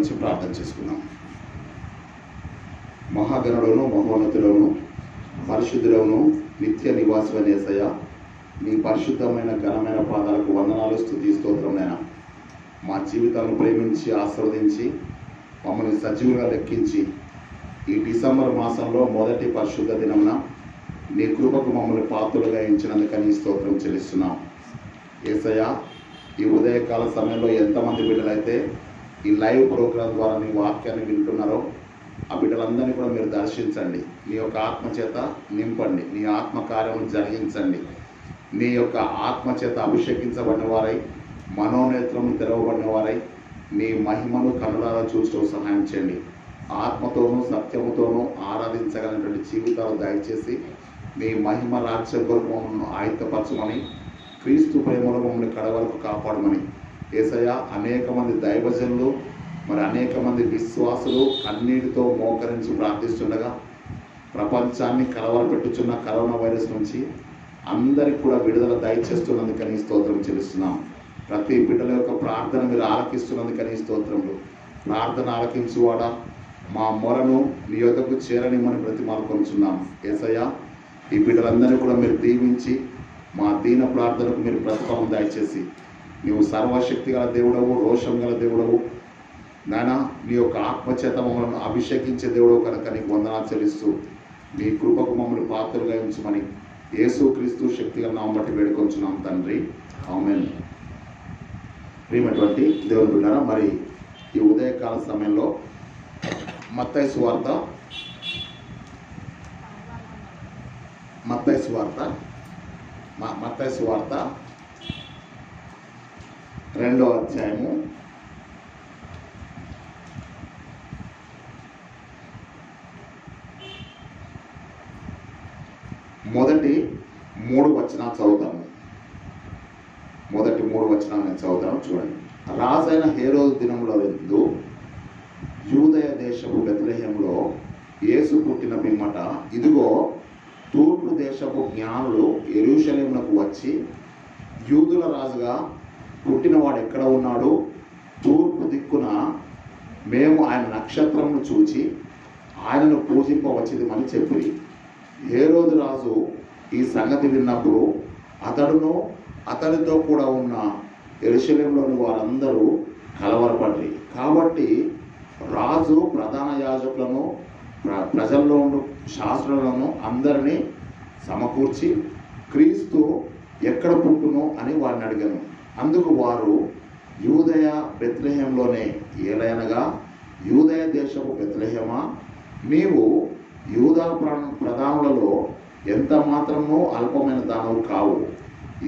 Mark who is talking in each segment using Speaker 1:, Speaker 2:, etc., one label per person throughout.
Speaker 1: నుంచి ప్రార్థన చేసుకున్నాం. మహాగణులను మహోన్నతులను పరిశుద్ధులను నిత్య నివాసులైన యేసయ్య, నీ పరిశుద్ధమైన ఘనమైన పాదాలకు వందనాలు, స్తుతి, స్తోత్రములైనా మా జీవితాలను ప్రేమించి ఆశీర్వదించి మమ్మల్ని సజీవులుగా లెక్కించి ఈ డిసెంబర్ మాసంలో మొదటి పరిశుద్ధ దినమున నీ కృపకు మమ్మల్ని పాత్రులుగా ఎంచినందుకని స్తోత్రం చెల్లిస్తున్నాం. యేసయ్య, ఈ ఉదయకాల సమయంలో ఎంతమంది బిడ్డలైతే ఈ లైవ్ ప్రోగ్రాం ద్వారా నీ వాక్యాన్ని వింటున్నారో ఆ బిడ్డలందరినీ కూడా మీరు దర్శించండి. నీ యొక్క ఆత్మచేత నింపండి, నీ ఆత్మ కార్యములు జరిగించండి. నీ యొక్క ఆత్మచేత అభిషేకించబడిన వారై, మనోనేత్రము తెరవబడిన వారై నీ మహిమను కనులారా చూస్తూ సహాయం చేయండి. ఆత్మతోనూ సత్యముతోనూ ఆరాధించగలిగినటువంటి జీవితాలు దయచేసి నీ మహిమ రాజ్యం కొరకు మమ్మల్ని ఆయుధపరచమని, క్రీస్తు ప్రేమలో మమ్మల్ని కడవరకు కాపాడమని యేసయ్య, అనేక మంది దైవజనులు మరి అనేక మంది విశ్వాసులు కన్నీటితో మోకరించి ప్రార్థిస్తుండగా ప్రపంచాన్ని కలవరపెట్టుచున్న కరోనా వైరస్ నుంచి అందరికి కూడా విడుదల దయచేస్తున్నందుకని స్తోత్రం చెల్లిస్తున్నాం. ప్రతి బిడ్డల యొక్క ప్రార్థన మీరు ఆలకిస్తున్నందుకని స్తోత్రములు. ప్రార్థన ఆలకించువాడా, మా మొరను నీ యొద్దకు చేరనిమ్మని బ్రతిమాలుకొనుచున్నాం. యేసయ్య, ఈ బిడ్డలందరినీ కూడా మీరు దీవించి మా దీన ప్రార్థనకు మీరు ప్రతిఫలం దయచేసి, నీవు సర్వశక్తి గల దేవుడవు, రోషం గల దేవుడవు నాయన, నీ యొక్క ఆత్మచేత మమ్మల్ని అభిషేకించే దేవుడవు కనుక నీకు వందనాలు చెల్లిస్తూ నీ కృపకు మమ్మల్ని పాత్రలుగా ఉంచమని యేసుక్రీస్తు శక్తి గల నామమున బట్టి వేడుకొంచున్నాం తండ్రి, ఆమేన్. ప్రియమైనటువంటి దేవుని బిడ్డలారా, మరి ఈ ఉదయకాల సమయంలో మత్తయి సువార్త 2వ అధ్యాయము 3 వచనాలు చదువుతాను. మొదటి 3 వచనాలు నేను చదువుతాను, చూడండి. రాజైన హేరోదు దినముల యందు యూదయ దేశపు బెత్లెహేములో యేసు పుట్టిన పిమ్మట, ఇదిగో తూర్పు దేశపు జ్ఞానులు యెరూషలేమునకు వచ్చి, యూదుల రాజుగా పుట్టినవాడు ఎక్కడ ఉన్నాడు? తూర్పు దిక్కున మేము ఆయన నక్షత్రమును చూచి ఆయనను పూజింపవచ్చిదమని చెప్పి, హేరోదు రాజు ఈ సంగతి విన్నప్పుడు అతడును అతడితో కూడా ఉన్న యెరూషలేములోని వారందరూ కలవరపడ్రి. కాబట్టి రాజు ప్రధాన యాజకులను ప్రజల్లో ఉండు శాస్త్రులను అందరినీ సమకూర్చి, క్రీస్తు ఎక్కడ పుట్టును అని వారిని అడిగాను. అందుకు వారు, యూదయ బెత్లెహేంలోనే. ఏలయనగా, యూదయ దేశపు బెత్లెహేమా, నీవు యూదా ప్రధానులలో ఎంత మాత్రమూ అల్పమైన దానవు కావు.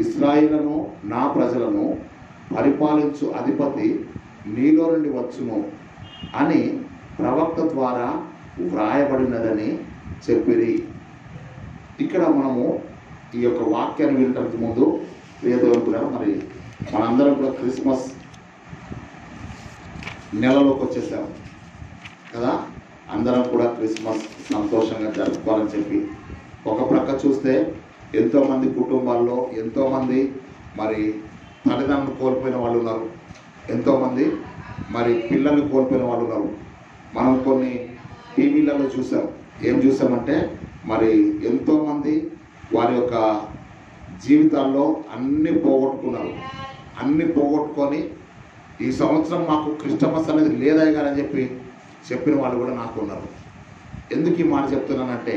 Speaker 1: ఇశ్రాయేలును నా ప్రజలను పరిపాలించు అధిపతి నీలో నుండి వచ్చును అని ప్రవక్త ద్వారా వ్రాయబడినదని చెప్పిరి. ఇక్కడ మనము ఈ యొక్క వాక్యాన్ని వినడానికి ముందు ప్రియదేవుడు, మరి మనందరం కూడా క్రిస్మస్ నెలలోకి వచ్చేసాము కదా. అందరం కూడా క్రిస్మస్ సంతోషంగా జరుపుకోవాలని చెప్పి ఒక ప్రక్క చూస్తే ఎంతోమంది కుటుంబాల్లో ఎంతోమంది మరి తల్లిదండ్రులు కోల్పోయిన వాళ్ళు ఉన్నారు, ఎంతోమంది మరి పిల్లల్ని కోల్పోయిన వాళ్ళు ఉన్నారు. మనం కొన్ని టీవీలలో చూసాం. ఏం చూసామంటే, మరి ఎంతోమంది వారి యొక్క జీవితాల్లో అన్నీ పోగొట్టుకున్నారు. అన్నీ పోగొట్టుకొని ఈ సంవత్సరం మాకు క్రిస్టమస్ అనేది లేదయ్య గారు అని చెప్పిన వాళ్ళు కూడా నాకు ఉన్నారు. ఎందుకు ఈ మాట చెప్తున్నానంటే,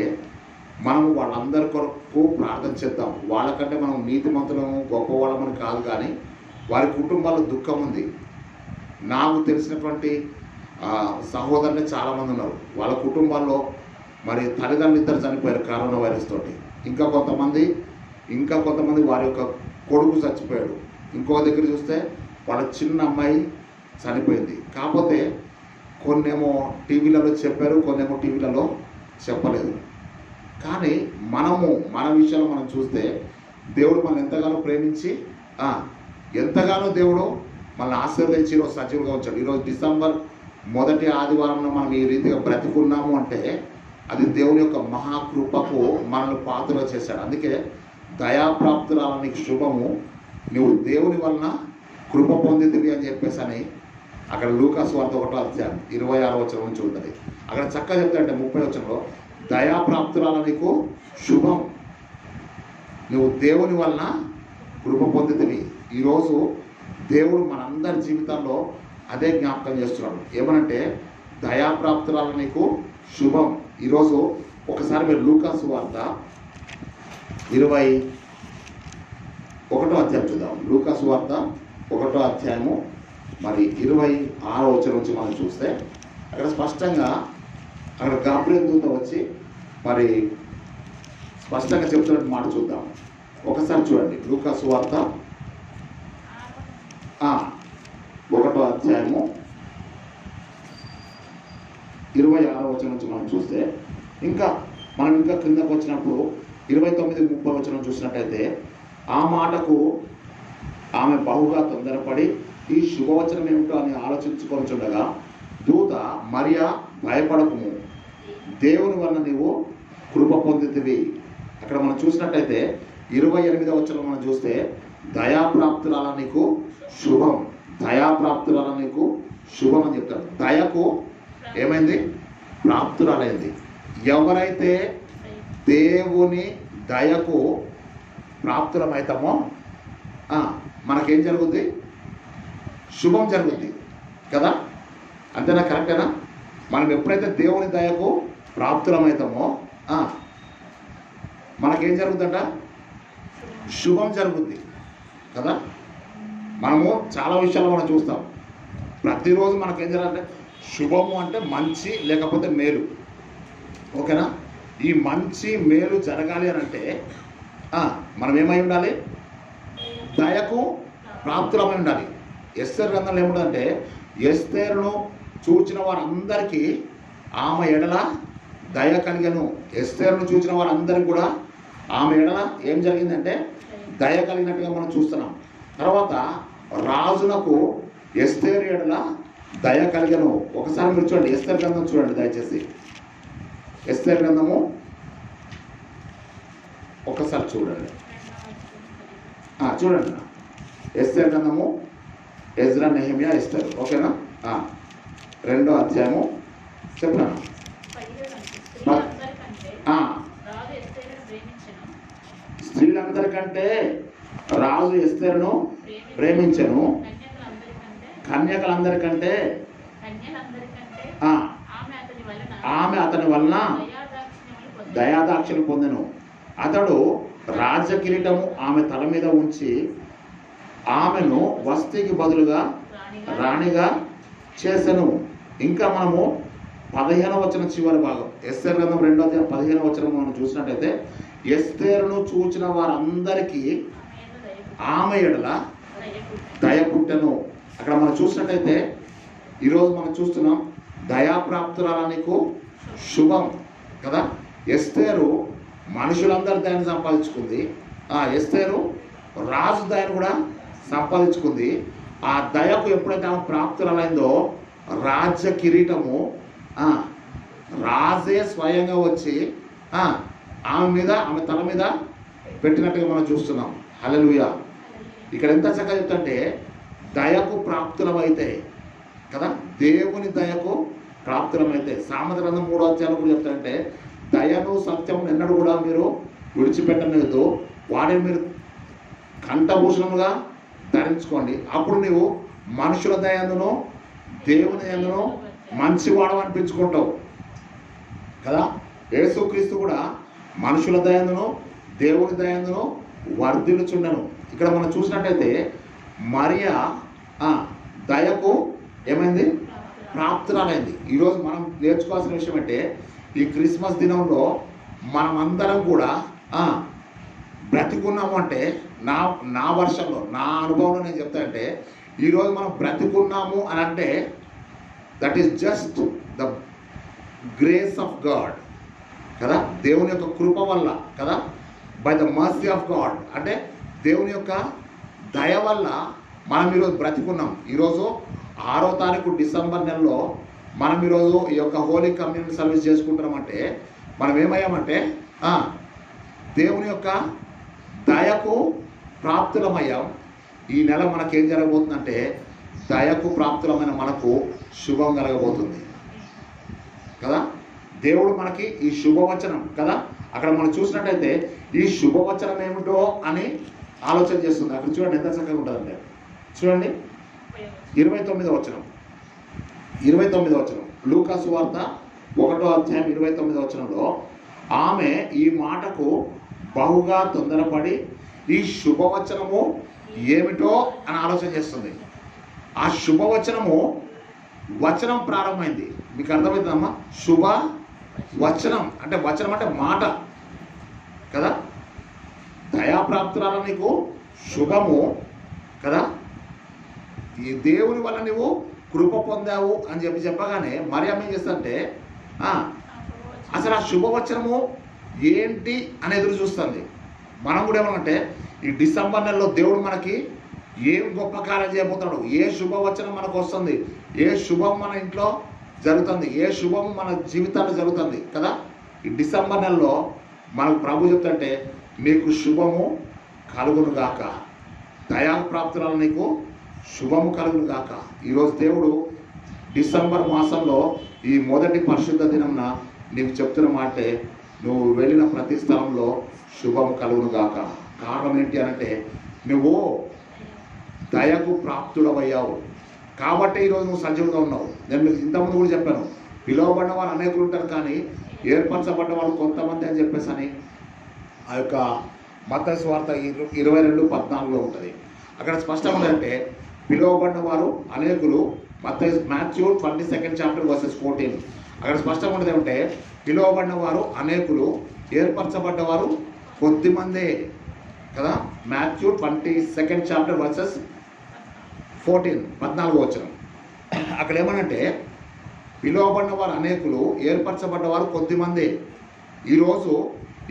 Speaker 1: మనము వాళ్ళందరి కొరకు ప్రార్థన చేద్దాం. వాళ్ళకంటే మనం నీతిమంతులము గొప్పవాళ్ళమని కాదు, కానీ వారి కుటుంబాల్లో దుఃఖం ఉంది. నాకు తెలిసినటువంటి సహోదరులు చాలామంది ఉన్నారు. వాళ్ళ కుటుంబాల్లో మరి తల్లిదండ్రులు ఇద్దరు చనిపోయారు కరోనా వైరస్ తోటి. ఇంకా కొంతమంది వారి యొక్క కొడుకు చచ్చిపోయాడు. ఇంకో దగ్గర చూస్తే వాళ్ళ చిన్న అమ్మాయి చనిపోయింది. కాకపోతే కొన్నేమో టీవీలలో చెప్పారు, కొన్నేమో టీవీలలో చెప్పలేదు. కానీ మన విషయంలో మనం చూస్తే దేవుడు మనల్ని ఎంతగానో ప్రేమించి ఎంతగానో దేవుడు మనల్ని ఆశీర్వదించి ఈరోజు సజీవుగా ఉంచాడు. ఈరోజు డిసెంబర్ మొదటి ఆదివారంలో మనం ఈ రీతిగా బ్రతికున్నాము అంటే అది దేవుని యొక్క మహాకృపకు మనల్ని పాత్రలు చేశాడు. అందుకే దయాప్రాప్తురాలని శుభము, నువ్వు దేవుని వలన కృప పొందిదివి అని చెప్పేసి అక్కడ లూకా సువార్త 1వ అధ్యాయం 26వ వచనం నుంచి ఉంటుంది. అక్కడ చక్కగా చెప్తాడంటే 30వ వచనంలో దయాప్రాప్తురాల నీకు శుభం, నువ్వు దేవుని వలన కృప పొందితివి. ఈరోజు దేవుడు మనందరి జీవితాల్లో అదే జ్ఞాపకం చేస్తున్నాడు. ఏమనంటే దయాప్రాప్తురాల నీకు శుభం. ఈరోజు ఒకసారి మీరు లూకా సువార్త 21వ అధ్యాయం చూద్దాం. లూకా సువార్త 1వ అధ్యాయము మరి 26వ వచనం నుంచి మనం చూస్తే అక్కడ స్పష్టంగా అక్కడ గాబ్రియల్ దూత వచ్చి మరి స్పష్టంగా చెప్తున్నట్టు మాట చూద్దాం. ఒకసారి చూడండి లూకా సువార్త 1వ అధ్యాయము 26వ వచనం నుంచి మనం చూస్తే ఇంకా క్రిందకు వచ్చినప్పుడు 29-30 వచనం చూసినట్టయితే ఆ మాటకు ఆమె బహుగా తొందరపడి ఈ శుభవచనం ఏమిటో అని ఆలోచించుకొనిచుండగా దూత మరియా భయపడకుము, దేవుని వలన నీవు కృప పొందితివి. అక్కడ మనం చూసినట్టయితే 28వ వచనం మనం చూస్తే దయాప్రాప్తురాల నీకు శుభం, దయాప్రాప్తురాల నీకు శుభం అని చెప్తారు. దయకు ఏమైంది? ప్రాప్తురాలైంది. ఎవరైతే దేవుని దయకు ప్రాప్తులమవుతామో మనకేం జరుగుద్ది? శుభం జరుగుద్ది కదా, అంతేనా? కరెక్టేనా? మనం ఎప్పుడైతే దేవుని దయకు ప్రాప్తులమవుతామో మనకేం జరుగుతుందంట? శుభం జరుగుద్ది కదా. మనము చాలా విషయాలు మనం చూస్తాం. ప్రతిరోజు మనకేం జరగాలంటే శుభము అంటే మంచి లేకపోతే మేలు, ఓకేనా? ఈ మంచి మేలు జరగాలి అని అంటే మనం ఏమై ఉండాలి? దయకు ప్రాప్తులమై ఉండాలి. ఎస్తేరు గ్రంథంలో ఏముంటుందంటే ఎస్తేరును చూచిన వారందరికీ ఆమె ఎడల దయ కలిగను. ఎస్తేరును చూసిన వారందరికీ కూడా ఆమె ఎడల ఏం జరిగిందంటే దయ కలిగినట్టుగా మనం చూస్తున్నాం. తర్వాత రాజునకు ఎస్తేరు ఎడల దయ కలిగను. ఒకసారి మీరు చూడండి, ఎస్తేరు గ్రంథం చూడండి దయచేసి. ఎస్తేరు గ్రంథము ఒకసారి చూడండి, చూడండి. ఎస్తేరు గ్రంథము ఎజ్రా, నెహెమియా, ఎస్తేరు, ఓకేనా? 2వ అధ్యాయము చెప్పాను. స్త్రీలందరికంటే రాజు ఎస్తేరును ప్రేమించెను, కన్యకలందరికంటే ఆమె అతని వలన దయాదాక్షిణ్యం పొందెను. అతడు రాజ్య కిరీటము ఆమె తల మీద ఉంచి ఆమెను వస్తీకి బదులుగా రాణిగా చేసెను. ఇంకా మనము 15వ వచనం చివరి భాగం, ఎస్తేరు గ్రంథం 2వ అధ్యాయం 15వ వచనం మనం చూసినట్టయితే ఎస్తేరును చూచిన వారందరికీ ఆమె ఎడల దయ పుట్టెను. అక్కడ మనం చూసినట్టయితే ఈరోజు మనం చూస్తున్నాం దయాప్రాప్తురాల నీకు శుభం కదా. ఎస్తేరు మనుషులందరి దయను సంపాదించుకుంది. ఎస్తేరు రాజు దయను కూడా సంపాదించుకుంది. ఆ దయకు ఎప్పుడైతే ఆమె ప్రాప్తురాలైందో రాజ్య కిరీటము రాజే స్వయంగా వచ్చి ఆమె తల మీద పెట్టినట్టుగా మనం చూస్తున్నాం. హల్లెలూయా. ఇక్కడ ఎంత చక్కగా చెప్తుంటే దయకు ప్రాప్తులమైతే కదా, దేవుని దయకు ప్రాప్తులమైతే. సామెత గ్రంథం 3వ అధ్యాయంలో కూడా చెప్తానంటే దయను సత్యం ఎన్నడూ కూడా మీరు విడిచిపెట్టలేదు, వాటిని మీరు కంఠభూషణముగా ధరించుకోండి. అప్పుడు నీవు మనుషుల దయందును దేవుని దయందును మంచివాడు అనిపించుకుంటావు కదా. యేసుక్రీస్తు కూడా మనుషుల దయందును దేవుని దయందును వర్ధిల్లుచుండెను. ఇక్కడ మనం చూసినట్టయితే మరియా దయకు ఏమైంది? ప్రాప్తురాలైంది. ఈరోజు మనం నేర్చుకోవాల్సిన విషయం అంటే ఈ క్రిస్మస్ దినంలో మనం అందరం కూడా బ్రతికున్నాము అంటే నా వర్షంలో నా అనుభవంలో నేను చెప్తా అంటే ఈరోజు మనం బ్రతికున్నాము అని అంటే that is just the grace of God కదా, దేవుని యొక్క కృప వల్ల కదా, by the mercy of God అంటే దేవుని యొక్క దయ వల్ల మనం ఈరోజు బ్రతికున్నాం. ఈరోజు 6వ తారీఖు డిసెంబర్ నెలలో మనం ఈరోజు ఈ యొక్క హోలీ కమ్యూనిటీ సర్వీస్ చేసుకుంటున్నామంటే మనం ఏమయ్యామంటే దేవుని యొక్క దయకు ప్రాప్తులమయ్యాం. ఈ నెల మనకేం జరగబోతుందంటే దయకు ప్రాప్తులమైన మనకు శుభం కలగబోతుంది కదా. దేవుడు మనకి ఈ శుభవచనం కదా, అక్కడ మనం చూసినట్టయితే ఈ శుభవచనం ఏమిటో అని ఆలోచన చేస్తుంది. అక్కడ చూడండి ఎంత చక్కగా ఉంటుందంటే, చూడండి 29వ వచనం, 29వ వచనం, లూకా సువార్త 1వ అధ్యాయం 29వ వచనంలో, ఆమె ఈ మాటకు బహుగా తొందరపడి ఈ శుభవచనము ఏమిటో అని ఆలోచన చేస్తుంది. ఆ శుభవచనము వచనం ప్రారంభమైంది. మీకు అర్థమవుతుందమ్మా? శుభ వచనం అంటే వచనం అంటే మాట కదా. దయాప్రాప్తురాల నీకు శుభము కదా, ఈ దేవుని వల్ల నువ్వు కృప పొందావు అని చెప్పగానే మరియమ్మ ఏం చేస్తుందంటే అసలు ఆ శుభవచనము ఏంటి అని ఎదురు చూస్తుంది. మనం కూడా ఏమనంటే ఈ డిసెంబర్ నెలలో దేవుడు మనకి ఏం గొప్ప కార్యం చేయబోతున్నాడు, ఏ శుభవచనం మనకు వస్తుంది, ఏ శుభం మన ఇంట్లో జరుగుతుంది, ఏ శుభం మన జీవితాల్లో జరుగుతుంది కదా. ఈ డిసెంబర్ నెలలో మనకు ప్రభు చెప్తుంటే నీకు శుభము కలుగును గాక, దయాప్రాప్తురాలు నీకు శుభము కలుగును గాక. ఈరోజు దేవుడు డిసెంబర్ మాసంలో ఈ మొదటి పరిశుద్ధ దినంన నీకు చెప్తున్న మాటే, నువ్వు వెళ్ళిన ప్రతి స్థలంలో శుభము కలుగును గాక. కారణం ఏంటి అంటే నువ్వు దయకు ప్రాప్తుడవయ్యావు కాబట్టి ఈరోజు నువ్వు సజీవంగా ఉన్నావు. నేను మీకు ఇంతకుముందు కూడా చెప్పాను, పిలువబడిన వాళ్ళు అనేకులు ఉంటారు కానీ ఏర్పరచబడ్డ వాళ్ళు కొంతమంది అని చెప్పేసి అని ఆ యొక్క మత్తయి సువార్త 22:14 ఉంటుంది. అక్కడ స్పష్టంగా ఉందంటే పిలువబడిన వారు అనేకులు. మాథ్యూ 22nd chapter verses 14 అక్కడ స్పష్టంగా ఉండేది ఏమంటే పిలువబడిన వారు అనేకులు, ఏర్పరచబడ్డవారు కొద్దిమందే కదా. మాథ్యూ 22nd chapter verses 14 వచనం అక్కడ ఏమనంటే పిలువబడిన వారు అనేకులు, ఏర్పరచబడ్డవారు కొద్దిమందే. ఈరోజు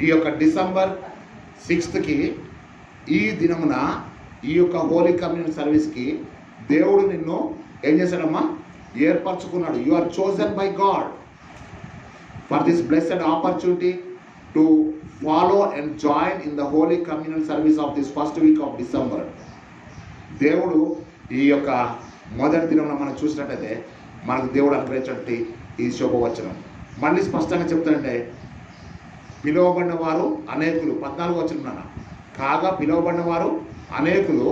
Speaker 1: ఈ యొక్క డిసెంబర్ 6th ఈ దినమున ఈ యొక్క హోలీ కమ్యూనియన్ సర్వీస్కి దేవుడు నిన్ను ఏం చేశాడమ్మా? ఏర్పరచుకున్నాడు. You are chosen by God for this blessed opportunity to follow and join in the holy communion service of this first week of December. దేవుడు ఈ యొక్క మొదటి దినంలో మనం చూసినట్టయితే మనకు దేవుడు అనుగ్రహించినట్టు ఈ శుభవచనం మళ్ళీ స్పష్టంగా చెప్తాడంటే పిలువబడిన వారు అనేకులు 14 వచనం కాగా పిలువబడిన వారు అనేకులు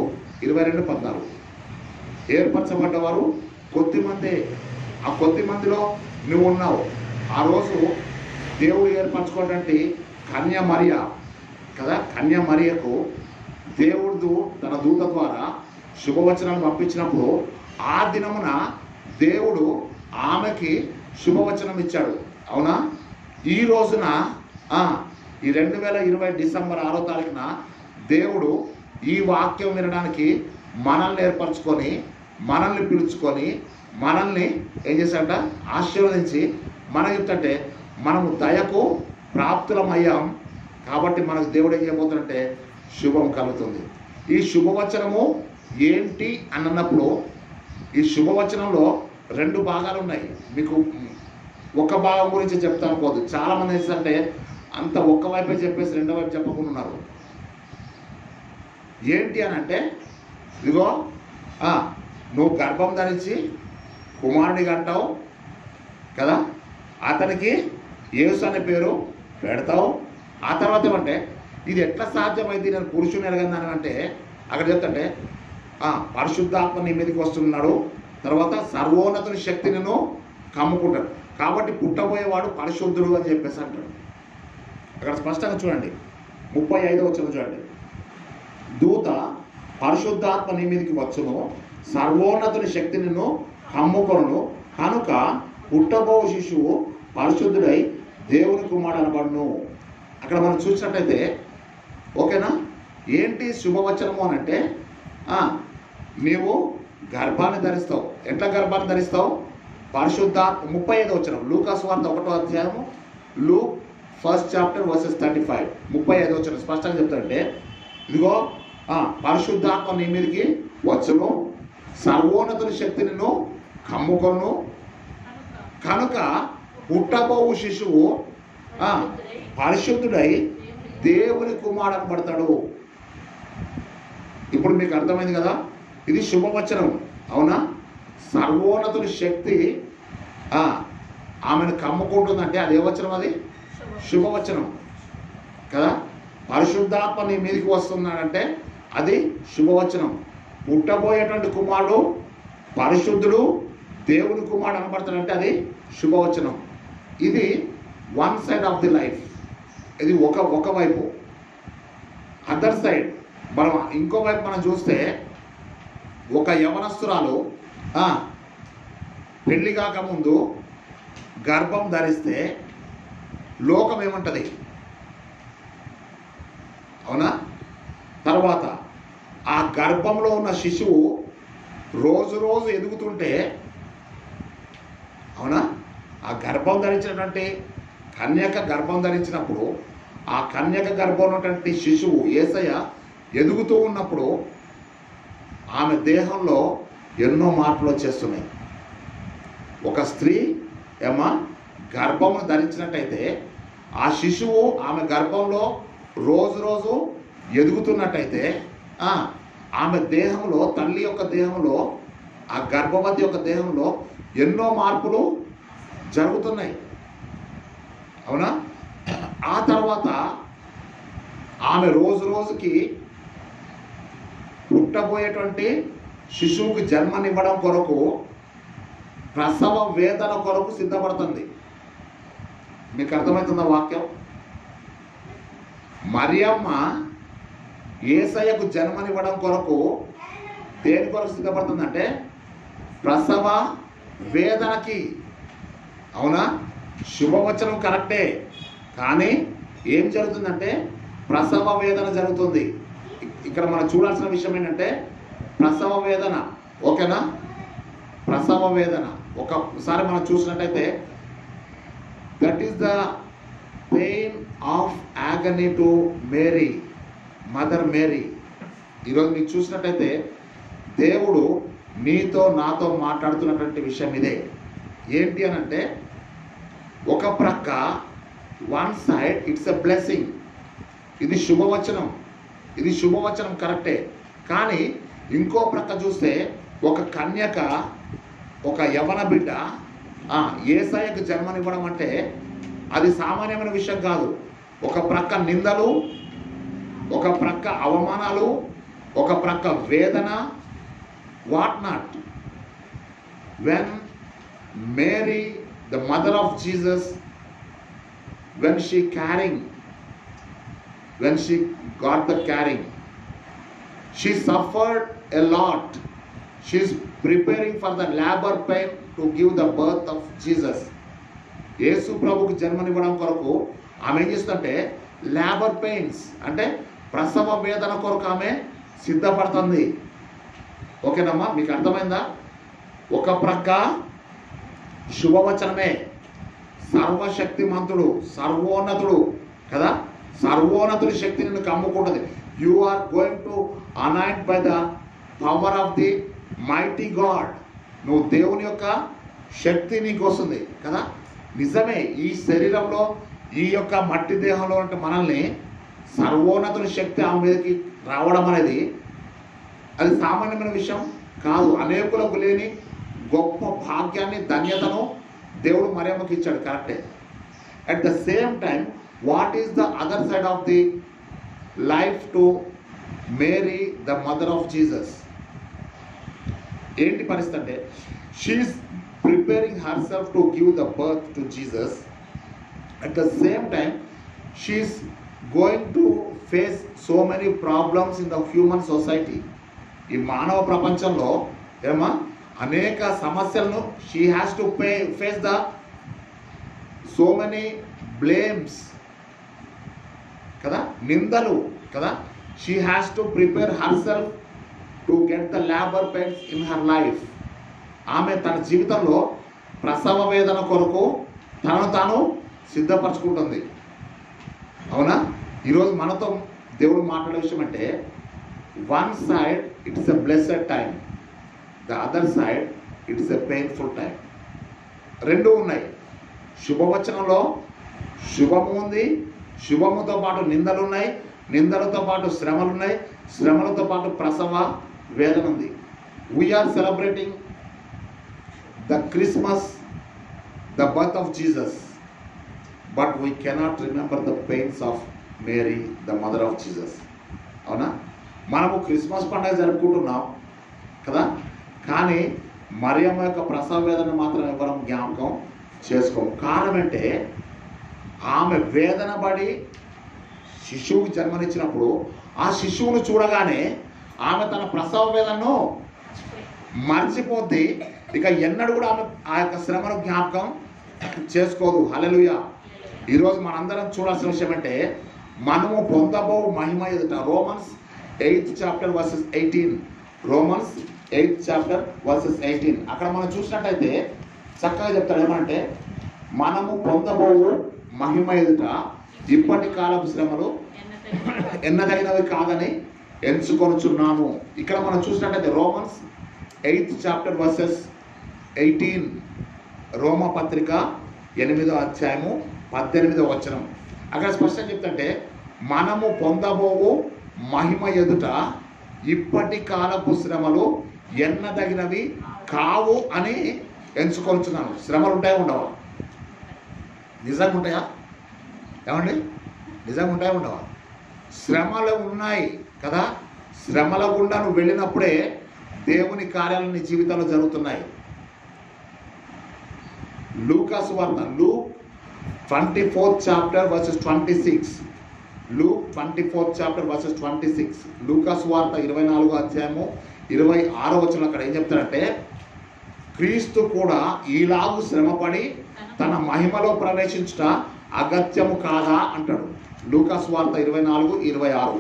Speaker 1: 22:14 ఏర్పరచబడ్డవారు కొద్దిమందే. ఆ కొద్ది మందిలో నువ్వు ఉన్నావు. ఆ రోజు దేవుడు ఏర్పరచుకోవడానికి కన్య మరియ కదా, కన్య మరియకు దేవుడు తన దూత ద్వారా శుభవచనాలు పంపించినప్పుడు ఆ దినమున దేవుడు ఆమెకి శుభవచనం ఇచ్చాడు. అవునా? ఈ రోజున ఈ 2020 డిసెంబర్ 6వ తారీఖున దేవుడు ఈ వాక్యం వినడానికి మనల్ని ఏర్పరచుకొని, మనల్ని పిలుచుకొని, మనల్ని ఏం చేశాడ? ఆశీర్వదించి మనం చెప్తుంటే మనము దయకు ప్రాప్తులమయ్యాం కాబట్టి మనకు దేవుడు ఏం చేయబోతుందంటే శుభం కలుగుతుంది. ఈ శుభవచనము ఏంటి అని అన్నప్పుడు ఈ శుభవచనంలో 2 భాగాలు ఉన్నాయి. మీకు ఒక భాగం గురించి చెప్తాను పోదు. చాలామంది ఏంటంటే అంత ఒక్క వైపే చెప్పేసి రెండో వైపు చెప్పకుండా ఉన్నారు. ఏంటి అని అంటే ఇదిగో నువ్వు గర్భం ధరించి కుమారుడిగా అంటావు కదా, అతనికి యేసు అనే పేరు పెడతావు. ఆ తర్వాత ఏమంటే ఇది ఎట్లా సాధ్యమైంది నేను పురుషుని ఎరగందని అంటే అక్కడ చెప్తుంటే పరిశుద్ధాత్మ నీ మీదకి వస్తున్నాడు, తర్వాత సర్వోన్నతుని శక్తి నేను కమ్ముకుంటాడు కాబట్టి పుట్టబోయేవాడు పరిశుద్ధుడు అని చెప్పేసి అంటాడు. అక్కడ స్పష్టంగా చూడండి 35వ వచనం చూడండి. దూత పరిశుద్ధాత్మ నీ మీదకి వచ్చును, సర్వోన్నతుని శక్తి నిన్ను కమ్ముకొను, కనుక పుట్టబో శిశువు పరిశుద్ధుడై దేవుని కుమారుడు అనబడును. అక్కడ మనం చూసినట్టయితే ఓకేనా, ఏంటి శుభవచనము అని అంటే నీవు గర్భాన్ని ధరిస్తావు. ఎట్లా గర్భాన్ని ధరిస్తావు? పరిశుద్ధాత్మ 35వ వచనం లూకా సువార్త 1వ అధ్యాయము లూక్ 1st chapter verses 35 35వ వచనం స్పష్టంగా చెప్తాడంటే ఇదిగో పరిశుద్ధాత్మ నీ మీదకి వచ్చును, సర్వోన్నతుని శక్తి నిన్ను కమ్ముకొను, కనుక పుట్టబోవు శిశువు పరిశుద్ధుడై దేవుని కుమారుడు అనబడతాడు. ఇప్పుడు మీకు అర్థమైంది కదా, ఇది శుభవచనం. అవునా? సర్వోన్నతుని శక్తి ఆమెను కమ్ముకుంటుందంటే అది ఏ వచనం? అది శుభవచనం కదా. పరిశుద్ధాత్మ నీ మీదకి వస్తున్నాడంటే అది శుభవచనం. పుట్టబోయేటువంటి కుమారుడు పరిశుద్ధుడు, దేవుని కుమారుడు అనబడతాడంటే అది శుభవచనం. ఇది one side of the life. ఇది ఒక వైపు. అదర్ సైడ్ మనం ఇంకో వైపు మనం చూస్తే ఒక యవనస్తురాలు పెళ్లి కాకముందు గర్భం ధరిస్తే లోకం ఏమంటది? అవునా? తర్వాత ఆ గర్భంలో ఉన్న శిశువు రోజు రోజు ఎదుగుతుంటే, అవునా, ఆ గర్భం ధరించినటువంటి కన్యక గర్భం ధరించినప్పుడు ఆ కన్యక గర్భంలో ఉన్నటువంటి శిశువు యేసయ్య ఎదుగుతూ ఉన్నప్పుడు ఆమె దేహంలో ఎన్నో మార్పులు వచ్చేస్తున్నాయి. ఒక స్త్రీ గర్భమును ధరించినట్టయితే ఆ శిశువు ఆమె గర్భంలో రోజు రోజు ఎదుగుతున్నట్టయితే ఆమె దేహంలో, తల్లి యొక్క దేహంలో, ఆ గర్భవతి యొక్క దేహంలో ఎన్నో మార్పులు జరుగుతున్నాయి. అవునా? ఆ తర్వాత ఆమె రోజు రోజుకి పుట్టబోయేటువంటి శిశువుకి జన్మనివ్వడం కొరకు ప్రసవ వేదన కొరకు సిద్ధపడుతుంది. మీకు అర్థమవుతుందా వాక్యం? మరియమ్మ యేసయ్యకు జన్మనివ్వడం కొరకు దేని కొరకు సిద్ధపడుతుందంటే ప్రసవ వేదనకి. అవునా? శుభవచనం కరెక్టే, కానీ ఏం జరుగుతుందంటే ప్రసవ వేదన జరుగుతుంది. ఇక్కడ మనం చూడాల్సిన విషయం ఏంటంటే ప్రసవ వేదన. ఓకేనా? ప్రసవ వేదన ఒకసారి మనం చూసినట్టయితే that is the pain of agony to Mary, mother Mary. ఈరోజు మీకు చూసినట్టయితే దేవుడు నీతో నాతో మాట్లాడుతున్నటువంటి విషయం ఇదే. ఏంటి అని అంటే, ఒక ప్రక్క one side it's a blessing, ఇది శుభవచనం కరెక్టే, కానీ ఇంకో ప్రక్క చూస్తే ఒక కన్యక, ఒక యవన బిడ్డ యేసయ్యకు జన్మనివ్వడం అంటే అది సామాన్యమైన విషయం కాదు. ఒక ప్రక్క నిందలు, ఒక ప్రక్క అవమానాలు, ఒక ప్రక్క వేదన, what not. When Mary the mother of Jesus, when she got the carrying, she suffered a lot. She is preparing for the labor pain to give the birth of Jesus. యేసు ప్రభుకి జన్మనివ్వడం కొరకు ఆమె ఏం చేస్తుందంటే లేబర్ పెయిన్స్ అంటే ప్రసవ వేదన కొరకు ఆమె సిద్ధపడుతుంది. ఓకేనమ్మా? మీకు అర్థమైందా? ఒక ప్రక్క శుభవచనమే, సర్వశక్తిమంతుడు, సర్వోన్నతుడు కదా, సర్వోన్నతుడి శక్తి నిన్ను కమ్ముకుంటుంది. You are going to anoint by the power of the mighty God. నువ్వు దేవుని యొక్క శక్తి నీకు వస్తుంది కదా. నిజమే, ఈ శరీరంలో, ఈ యొక్క మట్టి దేహంలో అంటే మనల్ని సర్వోన్నతుని శక్తి ఆమె మీదకి రావడం అనేది అది సామాన్యమైన విషయం కాదు. అనేకులకు లేని గొప్ప భాగ్యాన్ని, ధన్యతను దేవుడు మరియమ్మకి ఇచ్చాడు, కరెక్టే. At the same time what is the other side of the life to Mary the mother of Jesus? ఏంటి పరిస్థితి అంటే she is preparing herself to give the birth to Jesus. At the same time she is going to face so many problems in the human society. ఈ మానవ ప్రపంచంలో అనేక సమస్యలను she has to face the so many blames కదా, నిందలు కదా. She has to prepare her self to get the labour pains in her life. ఆమె తన జీవితంలో ప్రసవ వేదన కొరకు తనను తాను సిద్ధపరచుకుంటుంది. అవునా? ఈరోజు మనతో దేవుడు మాట్లాడే విషయం అంటే one side it's a blessed time, the other side it's a painful time. రెండు ఉన్నాయి. శుభవచనంలో శుభము ఉంది, శుభముతో పాటు నిందలు ఉన్నాయి, నిందలతో పాటు శ్రమలు ఉన్నాయి, శ్రమలతో పాటు ప్రసవ వేదన ఉంది. We are celebrating the Christmas, the birth of Jesus, but we cannot remember the pains of Mary, the mother of Jesus. అవునా? మనము క్రిస్మస్ పండుగ జరుపుకుంటున్నాం కదా, కానీ మరియమ్మ యొక్క ప్రసవ వేదన మాత్రం ఎవరం జ్ఞాపకం చేసుకోము. కారణం అంటే ఆమె వేదన పడి శిశువుకి జన్మనిచ్చినప్పుడు ఆ శిశువును చూడగానే ఆమె తన ప్రసవ వేదనను మర్చిపోద్ది. ఇక ఎన్నడూ కూడా ఆమె ఆ యొక్క శ్రమను జ్ఞాపకం చేసుకోదు. హల్లెలూయా. ఈరోజు మనందరం చూడాల్సిన విషయం అంటే మనము పొందబో మహిమ ఎదుట. Romans 8th chapter verses 18. Romans 8th chapter verses 18. అక్కడ మనం చూసినట్టయితే చక్కగా చెప్తాడు ఏమంటే, మనము పొందబోవు మహిమ ఎదుట ఇప్పటి కాలపు శ్రమలు ఎన్నదగినవి కాదని ఎంచుకొనుచున్నాను. ఇక్కడ మనం చూసినట్టయితే రోమన్స్ 8th chapter verses 18, రోమ పత్రిక 8వ అధ్యాయము 18వ వచనం. అక్కడ స్పష్టంగా చెప్తుంటే మనము పొందబోవు మహిమ ఎదుట ఇప్పటి కాలపు శ్రమలు ఎన్నదగినవి కావు అని ఎంచుకొనుచున్నాను. శ్రమలు ఉంటాయా ఉండవా? నిజంగా ఉంటాయా? ఏమండి, నిజంగా ఉంటాయా ఉండవా? శ్రమలు ఉన్నాయి కదా. శ్రమల గుండా నువ్వు వెళ్ళినప్పుడే దేవుని కార్యాలు నీ జీవితంలో జరుగుతున్నాయి. లూకాసు వార్త, Luke 24th chapter verses 26. Luke 24th chapter verses 26. లూకాసు వార్త 24వ అధ్యాయము 26వ వచనం. అక్కడ ఏం చెప్తాడంటే, క్రీస్తు కూడా ఈలాగు శ్రమపడి తన మహిమలో ప్రవేశించుట అగత్యము కాదా అంటాడు. లూకాసు వార్త 24:26,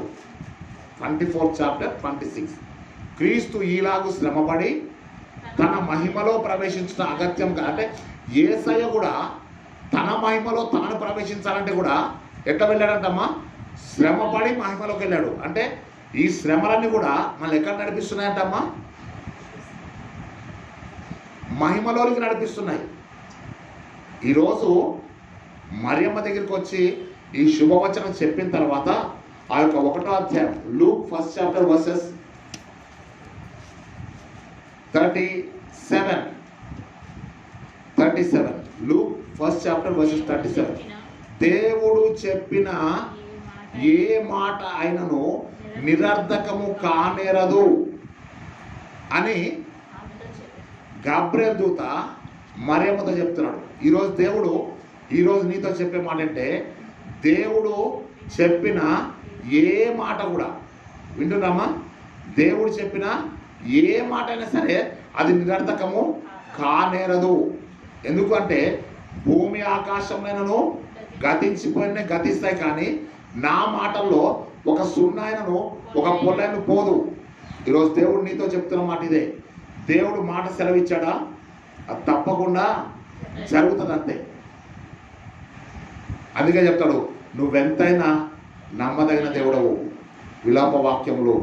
Speaker 1: 24th chapter 26. క్రీస్తు ఈలాగు శ్రమపడి తన మహిమలో ప్రవేశించుట అగత్యం కాదా అంటే యేసయ్య కూడా తన మహిమలో తాను ప్రవేశించాలంటే కూడా ఎట్లా వెళ్ళాడంటమ్మా? శ్రమపడి మహిమలోకి వెళ్ళాడు. అంటే ఈ శ్రమలన్నీ కూడా మళ్ళీ ఎక్కడ నడిపిస్తున్నాయంటమ్మా? మహిమలోనికి నడిపిస్తున్నాయి. ఈరోజు మరియమ్మ దగ్గరికి వచ్చి ఈ శుభవచనం చెప్పిన తర్వాత ఆ యొక్క 1వ అధ్యాయం Luke 1st chapter verses 37. Luke 1st chapter verses 37. దేవుడు చెప్పిన ఏ మాట ఆయనను నిరర్ధకము కానేరదు అని గాబ్రియల్ దూత మరియమ్మతో చెప్తున్నాడు. ఈరోజు నీతో చెప్పే మాట అంటే, దేవుడు చెప్పిన ఏ మాట కూడా వింటున్నామా? దేవుడు చెప్పిన ఏ మాట అయినా సరే అది నిరర్ధకము కానేరదు. ఎందుకంటే భూమి ఆకాశంలోనూ గతిస్తాయి, కానీ నా మాటల్లో ఒక సున్నాయనను ఒక పొల్లైన పోదు. ఈరోజు దేవుడు నీతో చెప్తున్న మాట ఇదే. దేవుడు మాట సెలవిచ్చాడా, అది తప్పకుండా జరుగుతుంది అంతే. అందుకే చెప్తాడు, నువ్వెంతైనా నమ్మదగిన దేవుడవు. విలాప వాక్యములు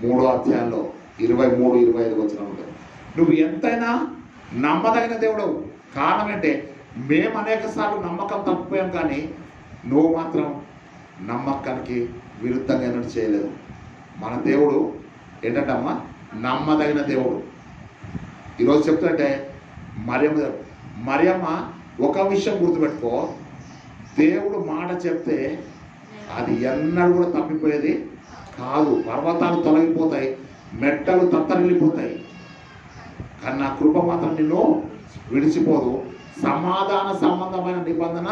Speaker 1: 3వ అధ్యాయంలో 23-25 వచనం ఉంటుంది. నువ్వు ఎంతైనా నమ్మదగిన దేవుడవు. కారణం అంటే మేము అనేక సార్లు నమ్మకం తప్పిపోయాం, కానీ నువ్వు మాత్రం నమ్మకానికి విరుద్ధంగా ఏమీ చేయలేదు. మన దేవుడు ఏంటంటమ్మా? నమ్మదగిన దేవుడు. ఈరోజు చెప్తుంటే మరియమ్మ ఒక విషయం గుర్తుపెట్టుకో, దేవుడు మాట చెప్తే అది ఎన్నడూ కూడా తప్పిపోయేది కాదు. పర్వతాలు తొలగిపోతాయి, మెట్టలు తత్తరిల్లిపోతాయి, కానీ నా కృప మాత్రం నిన్ను విడిచిపోదు. సమాధాన సంబంధమైన నిబంధన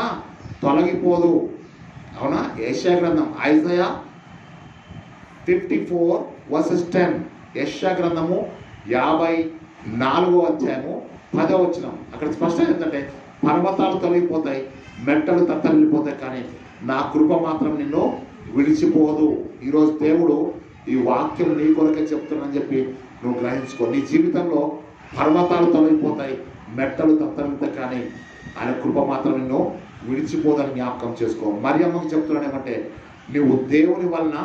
Speaker 1: తొలగిపోదు. అవునా? యెషయా గ్రంథం ఐజయా 54 verses 10. యెషయా గ్రంథము 54వ అధ్యాయము 10వ వచనం. అక్కడ స్పష్టంగా ఏంటంటే పర్వతాలు తొలగిపోతాయి, మెట్టలు తత్తరిల్లిపోతాయి, కానీ నా కృప మాత్రం నిన్ను విడిచిపోదు. ఈరోజు దేవుడు ఈ వాక్యం నీ కొరకే చెప్తున్నానని చెప్పి నువ్వు గ్రహించుకో. నీ జీవితంలో పర్వతాలు తొలగిపోతాయి, మెట్టలు తత్తరిల్లిపోతాయి, కానీ ఆయన కృప మాత్రం నిన్ను విడిచిపోదని జ్ఞాపకం చేసుకో. మరియమ్మకు చెప్తున్నాను ఏమంటే, నువ్వు దేవుని వలన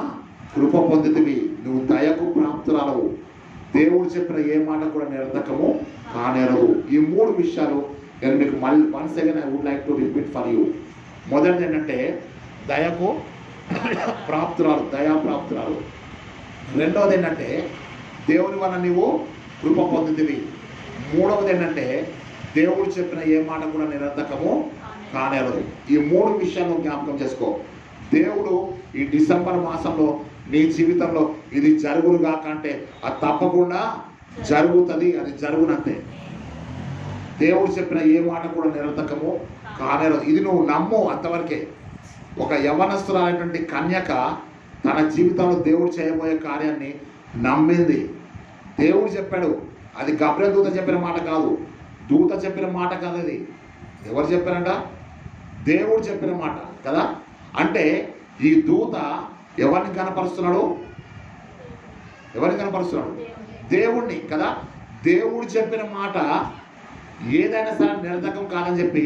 Speaker 1: కృప పొందితివి, నువ్వు దయకు ప్రాప్తురాలవు. దేవుడు చెప్పిన ఏ మాట కూడా నిరర్ధకము కానేరదు. ఈ 3 విషయాలు నేను మీకు మళ్ళీ once again I would like to repeat for you. మొదటిది ఏంటంటే దయకు ప్రాప్తురాలు, దయా ప్రాప్తురాలు. రెండవది ఏంటంటే దేవుని వలన నీవు కృప పొందితివి. మూడవది ఏంటంటే దేవుడు చెప్పిన ఏ మాట కూడా నిరర్ధకము కానేరదు. ఈ మూడు విషయాలను జ్ఞాపకం చేసుకో. దేవుడు ఈ డిసెంబర్ మాసంలో నీ జీవితంలో ఇది జరుగునుగా కంటే అది తప్పకుండా జరుగుతుంది, అది జరుగునంతే. దేవుడు చెప్పిన ఏ మాట కూడా నిరర్ధకము కానేరదు. ఇది నువ్వు నమ్ము, అంతవరకే. ఒక యవనస్తురాలైనటువంటి కన్యక తన జీవితంలో దేవుడు చేయబోయే కార్యాన్ని నమ్మింది. దేవుడు చెప్పాడు. అది గబ్రియెలు దూత చెప్పిన మాట కాదు, దూత చెప్పిన మాట కాదు. అది ఎవరు చెప్పారంట? దేవుడు చెప్పిన మాట కదా. అంటే ఈ దూత ఎవరిని కనపరుస్తున్నాడు? ఎవరిని కనపరుస్తున్నాడు? దేవుణ్ణి కదా. దేవుడు చెప్పిన మాట ఏదైనా సరే నిరర్ధకం కాదని చెప్పి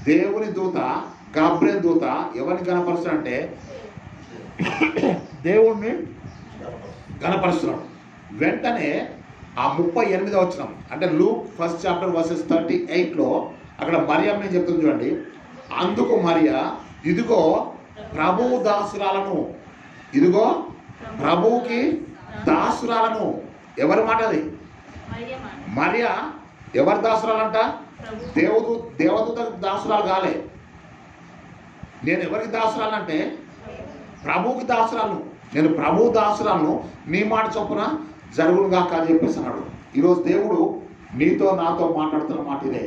Speaker 1: దేవుని దూత, గబ్రియెలు దూత ఎవరిని కనపరుస్తున్నాడంటే దేవుణ్ణి కనపరుస్తున్నాడు. వెంటనే ఆ 38వ వచనం అంటే లూక్ 1st chapter verses 38లో అక్కడ మరియమ్మ ఏం చెప్తుంది చూడండి. అందుకు మరియా, ఇదిగో ప్రభువు దాసురాలను, ఇదిగో ప్రభువుకి దాసురాలను. ఎవరి మాట అది? మరియా ఎవరి దాసురాలంట? దేవదూత దాసురాలు కాలే. నేను ఎవరికి దాసురాలంటే ప్రభువుకి దాసురాలను. నేను ప్రభువు దాసురాలను, నీ మాట చొప్పున జరుగునుగా కాదు చెప్పేసి అన్నాడు. ఈరోజు దేవుడు నీతో నాతో మాట్లాడుతున్న మాట ఇదే.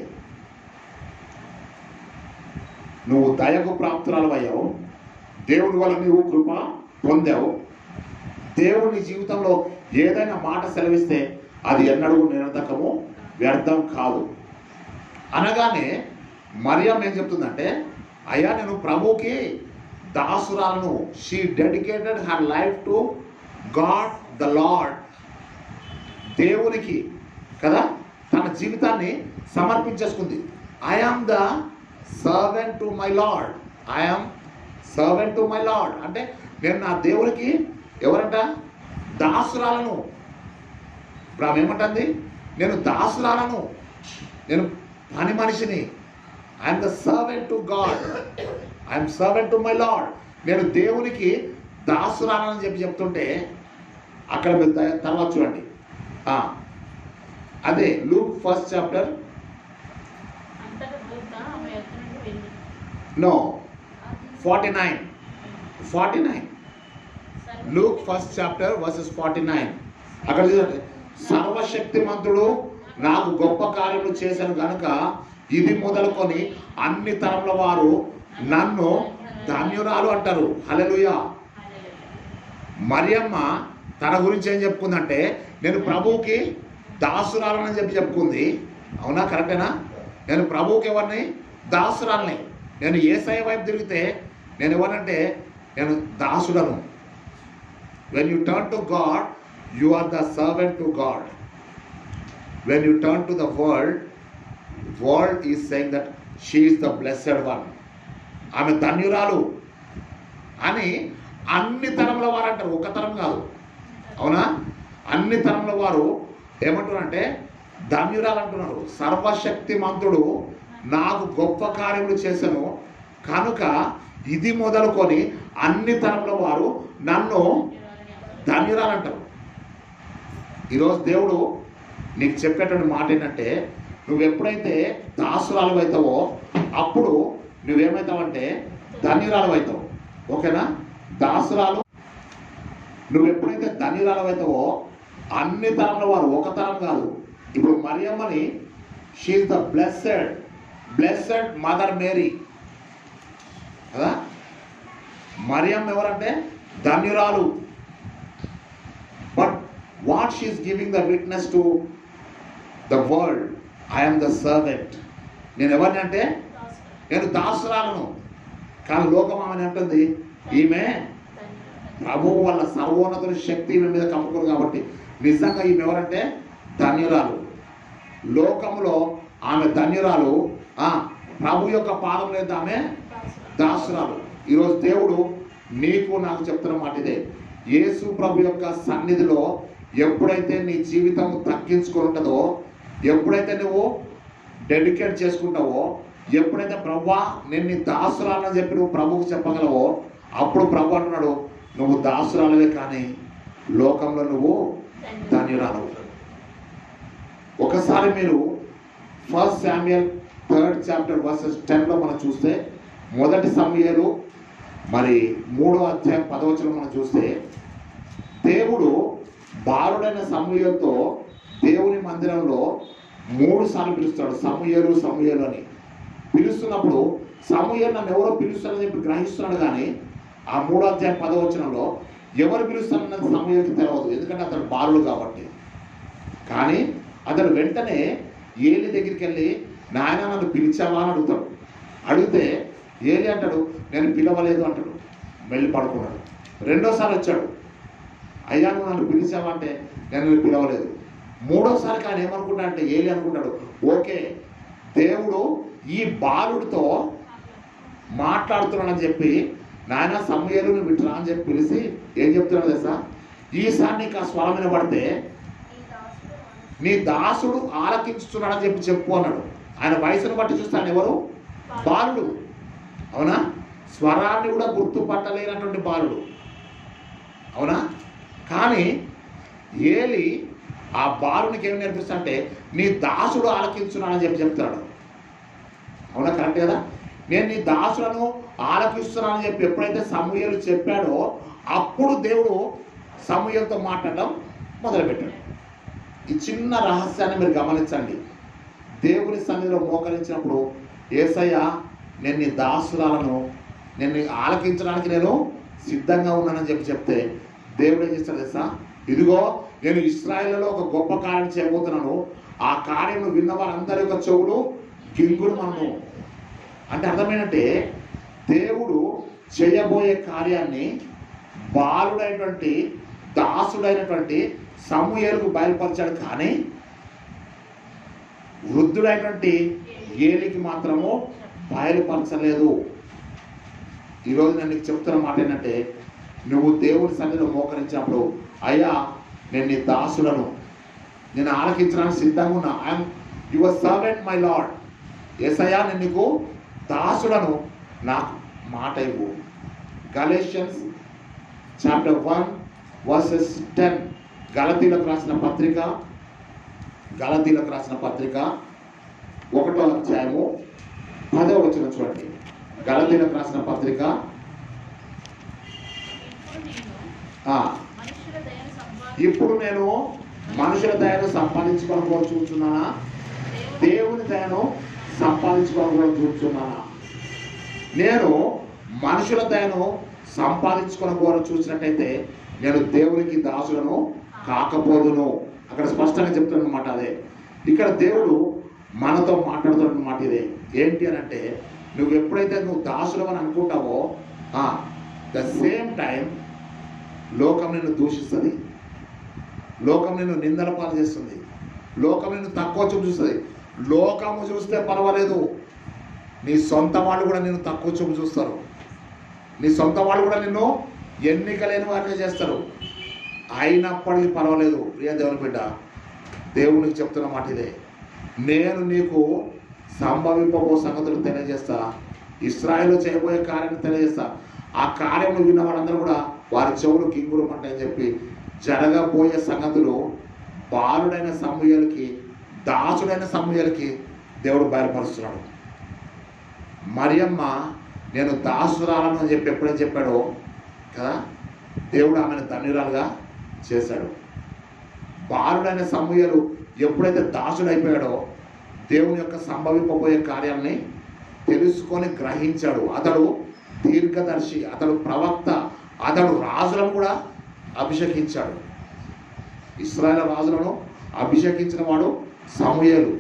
Speaker 1: నువ్వు దయకు ప్రాప్తురాలు అయ్యావు. దేవుడి వల్ల నీవు కృప పొందావు. దేవుని జీవితంలో ఏదైనా మాట సెలవిస్తే అది ఎన్నడూ నిరర్ధకము, వ్యర్థం కాదు. అనగానే మరియమ్మ ఏం చెప్తుందంటే, అయ్యా నేను ప్రభువుకి దాసురాలను. She dedicated her life to God the Lord. దేవునికి కదా తన జీవితాన్ని సమర్పించేసుకుంది. I am the servant to my Lord. I am servant to my Lord అంటే నేను నా దేవునికి ఎవరంట? దాసురాలను. ఇప్పుడు ఆమె ఏమంటుంది? నేను దాసురాలను, నేను పని మనిషిని. I'm the servant to God, I'm servant to my lord. నేను దేవునికి దాసురాలని చెప్పి చెప్తుంటే అక్కడ మీరు తర్వాత చూడండి. అదే Luke 1st chapter no 49 Luke 1st chapter verses 49 అక్కడ చూడండి. సర్వశక్తిమంతుడు నాకు గొప్ప కార్యములు చేశాను కనుక ఇది మొదలుకొని అన్ని తరముల వారు నన్ను ధన్యురాలు అంటారు. హల్లెలూయా. మరియమ్మ తన గురించి ఏం చెప్పుకుందంటే నేను ప్రభువుకి దాసురాలని చెప్పి చెప్పుకుంది. అవునా? కరెక్టేనా? నేను ప్రభువుకి ఎవరిని? దాసురాలని. నేను యేసయ్య వైపు తిరిగితే నేను ఎవరంటే నేను దాసుడను. When you turn to God you are the servant to God. When you turn to the world is saying that she is the blessed one. ఆమె ధన్యురాలు అని అన్ని తరముల వారు అంటారు, ఒక తరం కాదు. అవునా? అన్ని తరముల వారు ఏమంటున్నారంటే ధన్యురాలు అంటున్నారు. సర్వశక్తిమంతుడు నాకు గొప్ప కార్యములు చేశాను కనుక ఇది మొదలుకొని అన్ని తరముల వారు నన్ను ధన్యురాలు అంటారు. ఈరోజు దేవుడు నీకు చెప్పేటువంటి మాట ఏంటంటే నువ్వు ఎప్పుడైతే దాసురాలు అవుతావో అప్పుడు నువ్వేమవుతావంటే ధన్యురాలు అవుతావు. ఓకేనా? దాసురాలు నువ్వు ఎప్పుడైతే ధన్యురాలు అవుతావో అన్ని తరముల వారు, ఒక తరం కాదు. ఇప్పుడు మరియమ్మని she is the blessed mother Mary కదా. మరియమ్మ ఎవరంటే ధన్యురాలు. But what she is giving the witness to the world, I'm the servant. నేను ఎవరిని అంటే నేను దాసురాలను. కానీ లోకం ఆమెను అంటుంది ఈమె ప్రభువు వల్ల సర్వోన్నతుని శక్తి ఈమె మీద కప్పుకోరు కాబట్టి నిజంగా ఈమె ఎవరంటే ధన్యురాలు. లోకములో ఆమె ధన్యురాలు, ప్రభు యొక్క పాదం లేదు, ఆమె దాసురాలు. ఈరోజు దేవుడు నీకు నాకు చెప్తున్న మాట ఇదే. యేసు ప్రభు యొక్క సన్నిధిలో ఎప్పుడైతే నీ జీవితం తగ్గించుకొని ఉంటుందో, ఎప్పుడైతే నువ్వు డెడికేట్ చేసుకుంటావో, ఎప్పుడైతే ప్రభువా నేను నీ దాసురాలని చెప్పి నువ్వు ప్రభువుకు చెప్పగలవో అప్పుడు ప్రభు అంటున్నాడు నువ్వు దాసురాలవే కానీ లోకంలో నువ్వు ధన్యురాలు. ఒకసారి మీరు 1 శామ్యూయల్ 3rd చాప్టర్ వర్సెస్ 10లో మనం చూస్తే, మొదటి సమూయేలు మరి 3వ అధ్యాయం 10వ వచనం మనం చూస్తే, దేవుడు బాలుడైన సమూయేలుతో దేవుని మందిరంలో 3 సార్లు పిలుస్తాడు, సమూయేలు సమూయేలు అని. పిలుస్తున్నప్పుడు సమూయేలు నన్ను ఎవరో పిలుస్తారని చెప్పి గ్రహిస్తున్నాడు, కానీ ఆ 3వ అధ్యాయం 10వ వచనంలో ఎవరు పిలుస్తారన్నది సమూయేలుకి తెలియదు, ఎందుకంటే అతడు బాలుడు కాబట్టి. కానీ అతడు వెంటనే ఏలి దగ్గరికి వెళ్ళి, నాయన నన్ను పిలిచావా అని అడుగుతాడు. అడిగితే ఏలి అంటాడు, నేను పిలవలేదు అంటాడు, వెళ్ళి పడుకున్నాడు. రెండోసారి వచ్చాడు, అయ్యా నువ్వు నన్ను పిలిచావా అంటే, నేను పిలవలేదు. మూడోసారికి ఆయన ఏమనుకుంటాడు అంటే, ఏలి అనుకుంటాడు, ఓకే దేవుడు ఈ బాలుడితో మాట్లాడుతున్నాడని చెప్పి, నాయన సమూయేలు నువ్వు ఇట్లా అని చెప్పి పిలిచి ఏం చెప్తున్నాడు తెలుసా, ఈసారి నీకు ఆ స్వరం వినబడితే నీ దాసుడు ఆలకించుతున్నాడని చెప్పు అన్నాడు. ఆయన వయసును బట్టి చూస్తే ఆయన ఎవరు? బాలుడు. అవునా? స్వరాన్ని కూడా గుర్తుపట్టలేనటువంటి బాలుడు. అవునా? కానీ ఏలి ఆ బాలునికి ఏమి నేర్పిస్తాడంటే, నీ దాసుడు ఆలకించున్నాడని చెప్తాడు. అవునా? కరెక్ట్ కదా? నేను నీ దాసులను ఆలకిస్తున్నానని చెప్పి ఎప్పుడైతే సమూయేలు చెప్పాడో, అప్పుడు దేవుడు సమూయేలుతో మాట్లాడడం మొదలుపెట్టాడు. ఈ చిన్న రహస్యాన్ని మీరు గమనించండి. దేవుని సన్నిధిలో మోకరించినప్పుడు, యేసయ్య నేను నీ దాసురాలను, నేను ఆలకించడానికి నేను సిద్ధంగా ఉన్నానని చెప్తే దేవుడు ఏం చేస్తాడు తెలుసా, ఇదిగో నేను ఇశ్రాయేలులో ఒక గొప్ప కార్యం చేయబోతున్నాను, ఆ కార్యం విన్న వారందరి యొక్క చెవులు గింగురు మనము. అంటే అర్థమైనట్టే, దేవుడు చేయబోయే కార్యాన్ని బాలుడైనటువంటి దాసుడైనటువంటి సమూయేలుకు బయలుపరిచాడు, కానీ వృద్ధుడైనటువంటి ఏలికి మాత్రము బయలుపరచలేదు. ఈరోజు నేను నీకు చెప్తున్న మాట ఏంటంటే, నువ్వు దేవుని సన్నిధిలో మోకరించినప్పుడు, అయ్యా నేను నీ దాసులను, నేను ఆలకించడానికి సిద్ధంగా ఉన్నా, I'm your servant my Lord. యేసయ్యా నేను నీకు దాసులను, నాకు మాట ఇవ్వు. గలేషియన్స్ చాప్టర్ 1 వర్సెస్ 10, గలతీలకు రాసిన పత్రిక 1వ అధ్యాయము 10వ వచనం చూడండి. గలతీలకు రాసిన పత్రిక, ఇప్పుడు నేను మనుషుల దయను సంపాదించుకోవడం చూస్తున్నానా, దేవుని దయను సంపాదించుకోవడం చూస్తున్నానా? నేను మనుషుల దయను సంపాదించుకోవడం చూసినట్టయితే నేను దేవునికి దాసులను కాకపోదును. అక్కడ స్పష్టంగా చెప్తున్నమాట అదే. ఇక్కడ దేవుడు మనతో మాట్లాడుతున్న మాట ఇదే. ఏంటి అని అంటే, నువ్వు ఎప్పుడైతే నువ్వు దాసులు అని అనుకుంటావో, ద సేమ్ టైం లోకం నిన్ను దూషిస్తుంది, లోకం నిన్ను నిందల పాలు చేస్తుంది, లోకం నిన్ను తక్కువ చూపు చూస్తుంది. లోకము చూస్తే పర్వాలేదు, నీ సొంత వాళ్ళు కూడా నిన్ను తక్కువ చూపు చూస్తారు, నీ సొంత వాళ్ళు కూడా నిన్ను ఎన్నిక లేని వారిని చేస్తారు. అయినప్పటికీ పర్వాలేదు. ప్రియ దేవుని బిడ్డ, దేవునికి చెప్తున్న మాట ఇదే, నేను నీకు సంభవింపబో సంగతులు తెలియజేస్తా, ఇశ్రాయేలు చేయబోయే కార్యాన్ని తెలియజేస్తా. ఆ కార్యములు విన్న వాళ్ళందరూ కూడా వారి చెవులు కింగురమంటాయని చెప్పి జరగబోయే సంగతులు బాలుడైన సమూయేలుకి, దాసుడైన సమూయేలుకి దేవుడు బయలుపరుస్తున్నాడు. మరియమ్మ నేను దాసురాలను అని చెప్పి ఎప్పుడైతే చెప్పాడో కదా, దేవుడు ఆమెను ధన్యురాలుగా చేశాడు. బాలుడైన సమూయేలు ఎప్పుడైతే దాసుడైపోయాడో, దేవుని యొక్క సంభవింపబోయే కార్యాన్ని తెలుసుకొని గ్రహించాడు. అతడు దీర్ఘదర్శి, అతడు ప్రవక్త, అతడు రాజులను కూడా అభిషేకించాడు. ఇశ్రాయేలు రాజులను అభిషేకించిన వాడు సమూయేలు.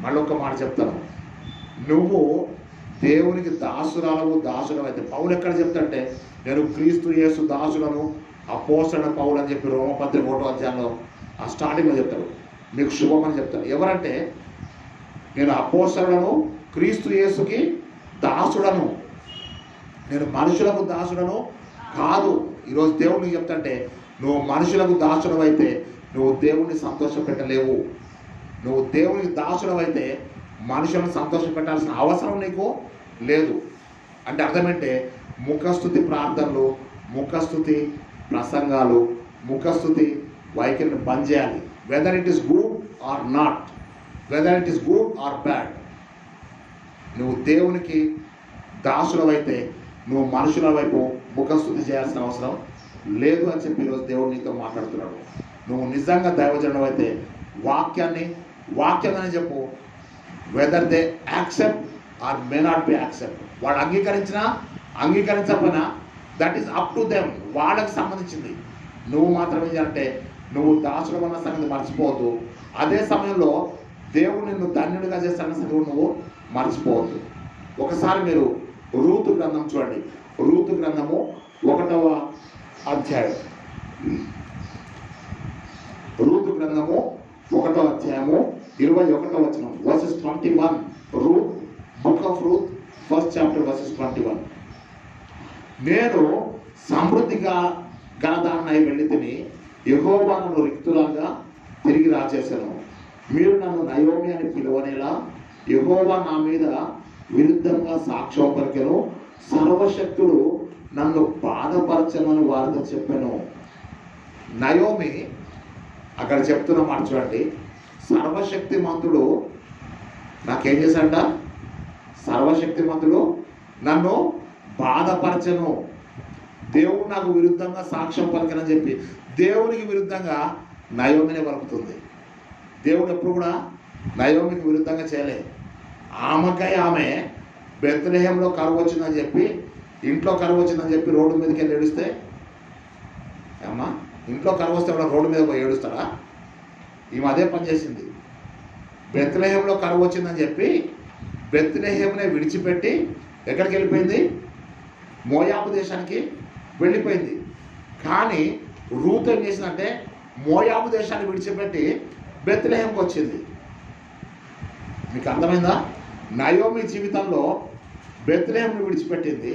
Speaker 1: మళ్ళొక్క మాట చెప్తాను, నువ్వు దేవునికి దాసుడు అయితే, పౌలు ఎక్కడ చెప్తాడంటే, నేను క్రీస్తు యేసు దాసులను అపోస్తలుడైన పౌలు అని చెప్పి రోమపత్రిక 1వ అధ్యాయంలో ఆ స్టార్టింగ్లో చెప్తాడు. మీకు శుభమని చెప్తాడు. ఎవరంటే, నేను అపోస్తలుడను, క్రీస్తు యేసుకి దాసుడను, నేను మనుషులకు దాసుడను కాదు. ఈరోజు దేవుడికి చెప్తాంటే, నువ్వు మనుషులకు దాసుడు అయితే నువ్వు దేవుణ్ణి సంతోషపెట్టలేవు. నువ్వు దేవునికి దాసుడు అయితే మనుషులను సంతోషపెట్టాల్సిన అవసరం నీకు లేదు. అంటే అర్థమంటే, ముఖస్థుతి ప్రార్థనలు, ముఖస్థుతి ప్రసంగాలు, ముఖస్థుతి వైఖరిని బంద్ చేయాలి. Whether it is good or not, whether it is good or bad. నువ్వు దేవునికి దాసుడవైతే నువ్వు మనుషుల వైపు ముఖస్థుతి చేయాల్సిన అవసరం లేదు అని చెప్పి ఈరోజు దేవుడు నీతో మాట్లాడుతున్నాడు. నువ్వు నిజంగా దైవజనుడు అయితే వాక్యంగానే చెప్పు. Whether they accept or may not be accept. వాడు అంగీకరించకపోయినా that is up to them, వాళ్ళకి సంబంధించింది. నువ్వు మాత్రమే అంటే నువ్వు దాసుడు అన్న సంగతి మర్చిపోవద్దు. అదే సమయంలో దేవుడు నిన్ను ధన్యుడిగా చేస్తానన్న సంగతి నువ్వు మర్చిపోవద్దు. ఒకసారి మీరు రూతు గ్రంథం చూడండి. రూతు గ్రంథము 1వ అధ్యాయం. రూతు గ్రంథము 1వ అధ్యాయము 21వ వచనం versus 21. Ruth, book of Ruth, first chapter versus 21. నేను సమృద్ధిగా గలదాన్నై వెళ్ళి తిని యెహోవా నన్ను రిక్తులంగా తిరిగి రాచేశాను. మీరు నన్ను నయోమి అని పిలువనేలా యెహోవా నా మీద విరుద్ధంగా సాక్ష్యం పలికెను. సర్వశక్తుడు నన్ను బాధపరచమని వారితో చెప్పాను. నయోమి అక్కడ చెప్తున్న మాట చూడండి. సర్వశక్తిమంతుడు నాకేం చేశాడంట? సర్వశక్తిమంతుడు నన్ను బాధపరచను. దేవుడు నాకు విరుద్ధంగా సాక్ష్యం పలికనని చెప్పి దేవునికి విరుద్ధంగా నయోమిని పలుకుతుంది. దేవుడు ఎప్పుడు కూడా నయోమికి విరుద్ధంగా చేయలే. ఆమె బెత్లెహేంలో కరువు వచ్చిందని చెప్పి, ఇంట్లో కరువు వచ్చిందని చెప్పి రోడ్డు మీదకి వెళ్ళి ఏడుస్తే, అమ్మా ఇంట్లో కరువు వస్తే కూడా రోడ్డు మీద పోయి ఏడుస్తాడా? ఈమె అదే పని చేసింది. బెత్లెహేంలో కరువు వచ్చిందని చెప్పి బెత్లెహేంనే విడిచిపెట్టి ఎక్కడికి వెళ్ళిపోయింది? మోయాబు దేశానికి వెళ్ళిపోయింది. కానీ రూత్ ఏం చేసిందంటే మోయాబు దేశాన్ని విడిచిపెట్టి బెత్లెహేంకి వచ్చింది. మీకు అర్థమైందా? నయోమి జీవితంలో బెత్లెహేంని విడిచిపెట్టింది,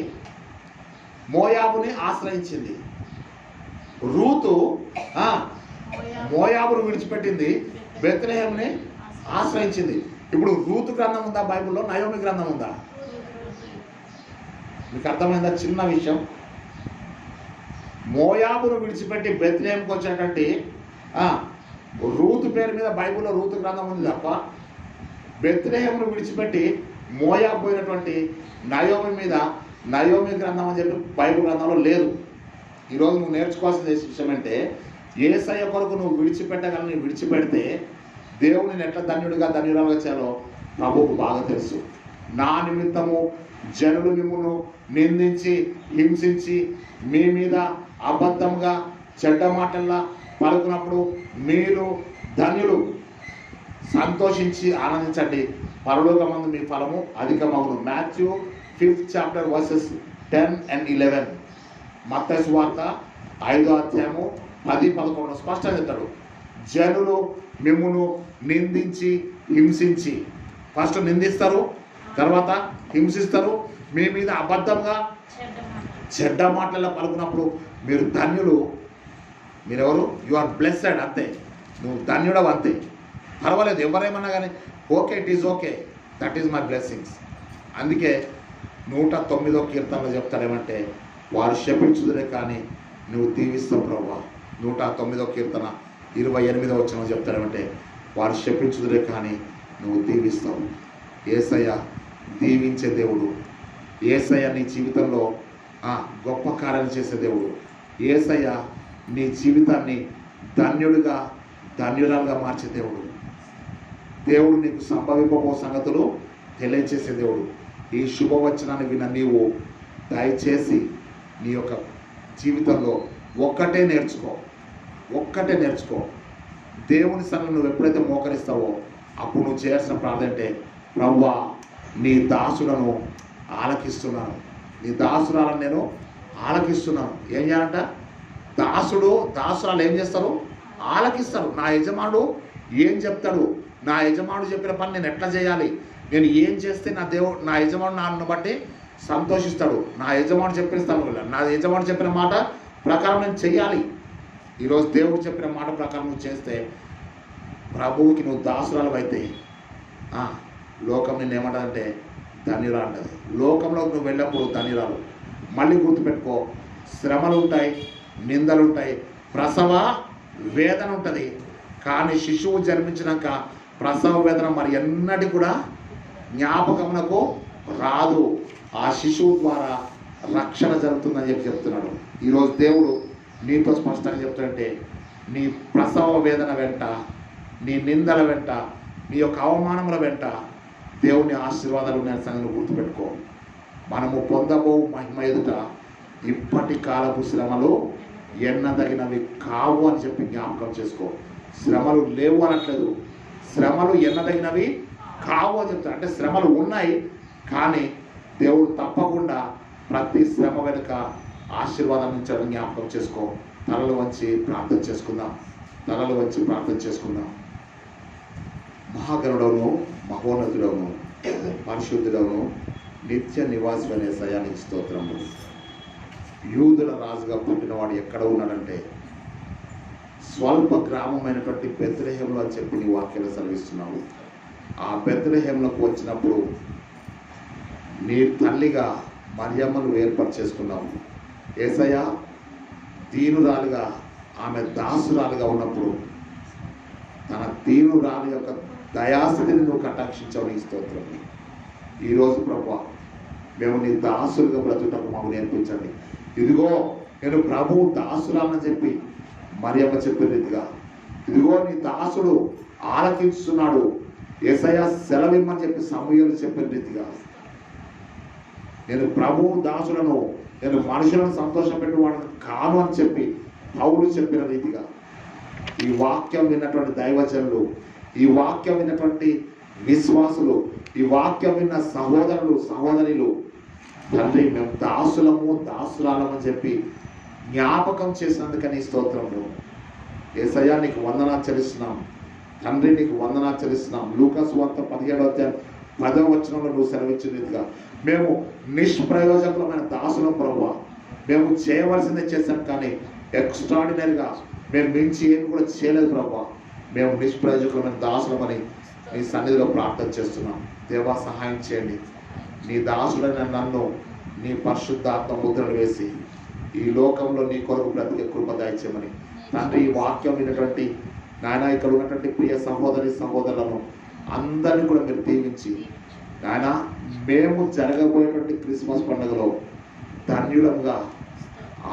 Speaker 1: మోయాబుని ఆశ్రయించింది. రూతు మోయాబును విడిచిపెట్టింది, బెత్లెహేంని ఆశ్రయించింది. ఇప్పుడు రూతు గ్రంథం ఉందా బైబిల్లో? నయోమి గ్రంథం ఉందా? మీకు అర్థమైందా? చిన్న విషయం. మోయాబును విడిచిపెట్టి బెత్లెహేంకి వచ్చేటట్టు రూతు పేరు మీద బైబిల్లో రూతు గ్రంథం ఉంది తప్ప బెత్లెహేంను విడిచిపెట్టి మోయాబు పోయినటువంటి నయోమి మీద నయోమి గ్రంథం అని చెప్పి బైబిల్ గ్రంథంలో లేదు. ఈరోజు నువ్వు నేర్చుకోవాల్సిన విషయం అంటే యేసయ్య కొరకు నువ్వు విడిచిపెట్టగలని విడిచిపెడితే దేవుడిని ఎట్లా ధన్యురాలుగా చేయాలో ప్రభువుకు బాగా తెలుసు. నా నిమిత్తము జనులు మిమ్మల్ని నిందించి హింసించి మీ మీద అబద్ధంగా చెడ్డ మాటల్లా పలుకున్నప్పుడు మీరు ధన్యులు, సంతోషించి ఆనందించండి, పరలోకమందు మీ ఫలము అధికమగును. Matthew 5th chapter verses 10 and 11. మత్తయి సువార్త 5వ అధ్యాయము 10-11 స్పష్టంగా చెప్తాడు. జనులు మిమ్మును నిందించి హింసించి, ఫస్ట్ నిందిస్తారు, తర్వాత హింసిస్తారు, మీ మీద అబద్ధంగా చెడ్డ మాటలలో పలుకున్నప్పుడు మీరు ధన్యులు. మీరెవరు? You are blessed. అంతే, నువ్వు ధన్యుడవు, అంతే. పర్వాలేదు ఎవరేమన్నా కానీ okay, it is okay, that is my blessings. అందుకే 109వ కీర్తనలో చెప్తాడేమంటే వారు శపించుదురే కానీ నువ్వు దీవిస్తావు ప్రభువా. 109వ కీర్తన 28వ వచనం చెప్తాడేమంటే వారు శపించుదురే కానీ నువ్వు దీవిస్తావు. యేసయ్య దీవించే దేవుడు. యేసయ్య నీ జీవితంలో గొప్ప కార్యాలు చేసే దేవుడు. యేసయ్య నీ జీవితాన్ని ధన్యురాలుగా మార్చే దేవుడు. దేవుడు నీకు సంభవింపబో సంగతులు తెలియచేసే దేవుడు. ఈ శుభవచనాన్ని విన్న నీవు దయచేసి నీ యొక్క జీవితంలో ఒక్కటే నేర్చుకో. దేవుని సన్నిధిలో నువ్వు ఎప్పుడైతే మోకరిస్తావో అప్పుడు నువ్వు చేయాల్సిన ప్రార్థన అంటే, ప్రభువా నీ దాసులను ఆలకిస్తున్నాను, నీ దాసురాలను నేను ఆలకిస్తున్నాను. ఏం చేయాలంట? దాసురాలు ఏం చేస్తారు? ఆలకిస్తారు. నా యజమానుడు ఏం చెప్తాడు, నా యజమానుడు చెప్పిన పని నేను ఎట్లా చేయాలి, నేను ఏం చేస్తే నా యజమానుడు నన్ను బట్టి సంతోషిస్తాడు, నా యజమానుడు చెప్పిన మాట ప్రకారం నేను చెయ్యాలి. ఈరోజు దేవుడు చెప్పిన మాట ప్రకారం నువ్వు చేస్తే ప్రభువుకి నువ్వు దాసురాలు అయితే లోకం నిన్ను ఏమంటుందంటే ధన్యురాలు అంటది. లోకంలోకి నువ్వు వెళ్ళినప్పుడు ధన్యురాలు. మళ్ళీ గుర్తుపెట్టుకో, శ్రమలు ఉంటాయి, నిందలు ఉంటాయి, ప్రసవ వేదన ఉంటుంది, కానీ శిశువు జన్మించినాక ప్రసవ వేదన మరి ఎన్నటి కూడా జ్ఞాపకమునకు రాదు. ఆ శిశువు ద్వారా రక్షణ జరుగుతుందని చెప్పి చెప్తున్నాడు. ఈరోజు దేవుడు నీతో స్పష్టంగా చెప్తాడంటే, నీ ప్రసవ వేదన వెంట, నీ నిందల వెంట, నీ యొక్క అవమానముల వెంట దేవుని ఆశీర్వాదాలు ఉన్నాయని సంగతి గుర్తుపెట్టుకో. మనము పొందబో మహిమ ఎదుట ఇప్పటి కాలపు శ్రమలు ఎన్నదగినవి కావు అని చెప్పి జ్ఞాపకం చేసుకో. శ్రమలు లేవు అనట్లేదు, శ్రమలు ఎన్నదగినవి కావు అని చెప్తారు. అంటే శ్రమలు ఉన్నాయి, కానీ దేవుడు తప్పకుండా ప్రతి శ్రమ వెనుక ఆశీర్వాదం ఇచ్చాడని జ్ఞాపకం చేసుకో. తలలు వంచి ప్రార్థన చేసుకుందాం, తలలు వంచి ప్రార్థన చేసుకుందాం. మహాగణుడవును, మహోన్నతుడవును, పరిశుద్ధుడవును, నిత్య నివాసుడనే సయానికి స్తోత్రము. యూదుల రాజుగా పుట్టినవాడు ఎక్కడ ఉన్నాడంటే స్వల్ప గ్రామమైనటువంటి బెత్లెహేములో అని చెప్పి నీ వాక్యాలు సెలవిస్తున్నావు. ఆ బెత్లెహేములకు వచ్చినప్పుడు నీ తల్లిగా మరియమ్మను ఏర్పాటు చేసుకున్నావు. యేసయ్య దీనురాలుగా, ఆమె దాసురాలుగా ఉన్నప్పుడు తన దీనురాలు యొక్క దయాస్థితిని నువ్వు కటాక్షించావు. నీ స్తోత్రం. ఈరోజు ప్రభువా, మేము నీ దాసులుగా బ్రతుటకు మాకు నేర్పించండి. ఇదిగో నేను ప్రభువు దాసురాలని చెప్పి మరియమ్మ చెప్పిన రీతిగా, ఇదిగో నీ దాసుడు ఆలకిస్తున్నాడు, యేసయ్య సెలవిమ్మని చెప్పి సమూయేలు చెప్పిన రీతిగా, నేను ప్రభువు దాసులను, నేను మనుషులను సంతోషపెట్టేవాడిని కాను అని చెప్పి పౌలు చెప్పిన రీతిగా, ఈ వాక్యం విన్నటువంటి దైవజనులు, ఈ వాక్యం విన్నటువంటి విశ్వాసులు, ఈ వాక్యం విన్న సహోదరులు సహోదరులు, తండ్రి మేము దాసులము దాసురాలము అని చెప్పి జ్ఞాపకం చేసినందుకని స్తోత్రములు. యేసయ్య నీకు వందనాలు చెల్లిస్తున్నాం. తండ్రి నీకు వందనాలు చెల్లిస్తున్నాం. లూకా సువార్త 17వ అధ్యాయం 10వ వచనంలో నువ్వు సెలవిచ్చినట్టుగా మేము నిష్ప్రయోజకులమైన దాసులం ప్రభువా. మేము చేయవలసిందే చేశాం, కానీ ఎక్స్ట్రాడినరీగా మేము మించి ఏమి కూడా చేయలేదు ప్రభువా. మేము నిష్ప్రయోజకులమైన దాసులమని నీ సన్నిధిలో ప్రార్థన చేస్తున్నాం. దేవా, సహాయం చేయండి. నీ దాసుడైన నన్ను నీ పరిశుద్ధాత్మ ముద్రలు వేసి ఈ లోకంలో నీ కొరకు బ్రతికే కృప దయచేయమని తండ్రి, ఈ వాక్యం విన్నటువంటి నాయన ఇక్కడ ఉన్నటువంటి ప్రియ సహోదరి సహోదరులను అందరినీ కూడా మీరు దీవించి నాయన మేము జరగబోయేటువంటి క్రిస్మస్ పండుగలో ధన్యులంగా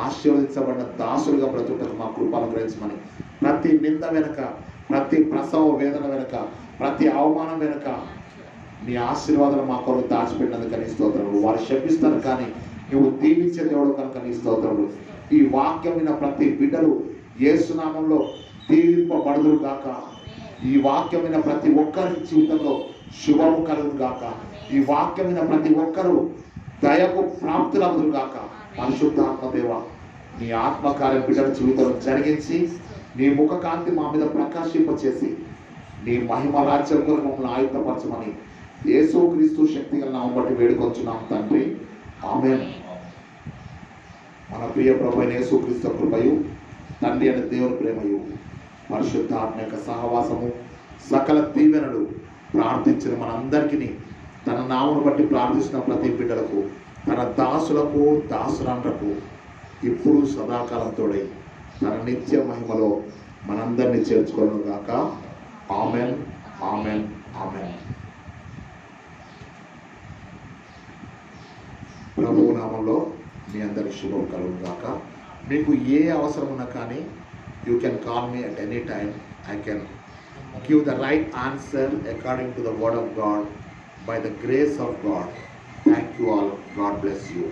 Speaker 1: ఆశీర్వదించబడిన దాసులుగా బ్రతుకుటకు మా కృప అనుగ్రహించమని, ప్రతి నింద వెనుక, ప్రతి ప్రసవ వేదన వెనుక, ప్రతి అవమానం వెనుక నీ ఆశీర్వాదాలు మా కొరకు దాచిపెట్టినందుకు నీ స్తోత్రములు. వారు శపిస్తారు, కానీ నువ్వు దీవించే దేవుడు కనుక నీ స్తోత్రములు. ఈ వాక్యం విన్న ప్రతి బిడ్డలు యేసునామంలో దీవింపబడుదురు గాక. ఈ వాక్యం విన్న ప్రతి ఒక్కరి జీవితంలో శుభము కలుగును గాక. ఈ వాక్యం విన్న ప్రతి ఒక్కరూ దయకు ప్రాప్తులవుదురు గాక. పరిశుద్ధాత్మ దేవ, నీ ఆత్మకార్య బిడ్డల జీవితంలో జరిగించి నీ ముఖ కాంతి మా మీద ప్రకాశింపచేసి నీ మహిమ రాజ్యం కొరకు మమ్మల్ని ఆయుధపరచమని యేసుక్రీస్తు శక్తిగల నామం బట్టి వేడుకొంచున్నాం తండ్రి. ఆమేన్. మన ప్రియ ప్రభు అయిన యేసుక్రీస్తు కృపయు, తండ్రి అయిన దేవుని ప్రేమయు, పరిశుద్ధాత్మ యొక్క సహవాసము, సకల దీవెనలు ప్రార్థించిన మనందరికీ, తన నామను బట్టి ప్రార్థిస్తున్న ప్రతి బిడ్డలకు, తన దాసులకు దాసురాండ్రకు ఇప్పుడు సదాకాలంతోడై తన నిత్య మహిమలో మనందరినీ చేర్చుకోను గాక. Amen, amen, amen. ప్రభువు నామంలో మీ అందరికి శుభం కలుగును గాక. మీకు ఏ అవసరం ఉన్నా కానీ you can call me at any time. I can give the right answer according to the word of God by the grace of God. Thank you all. God bless you.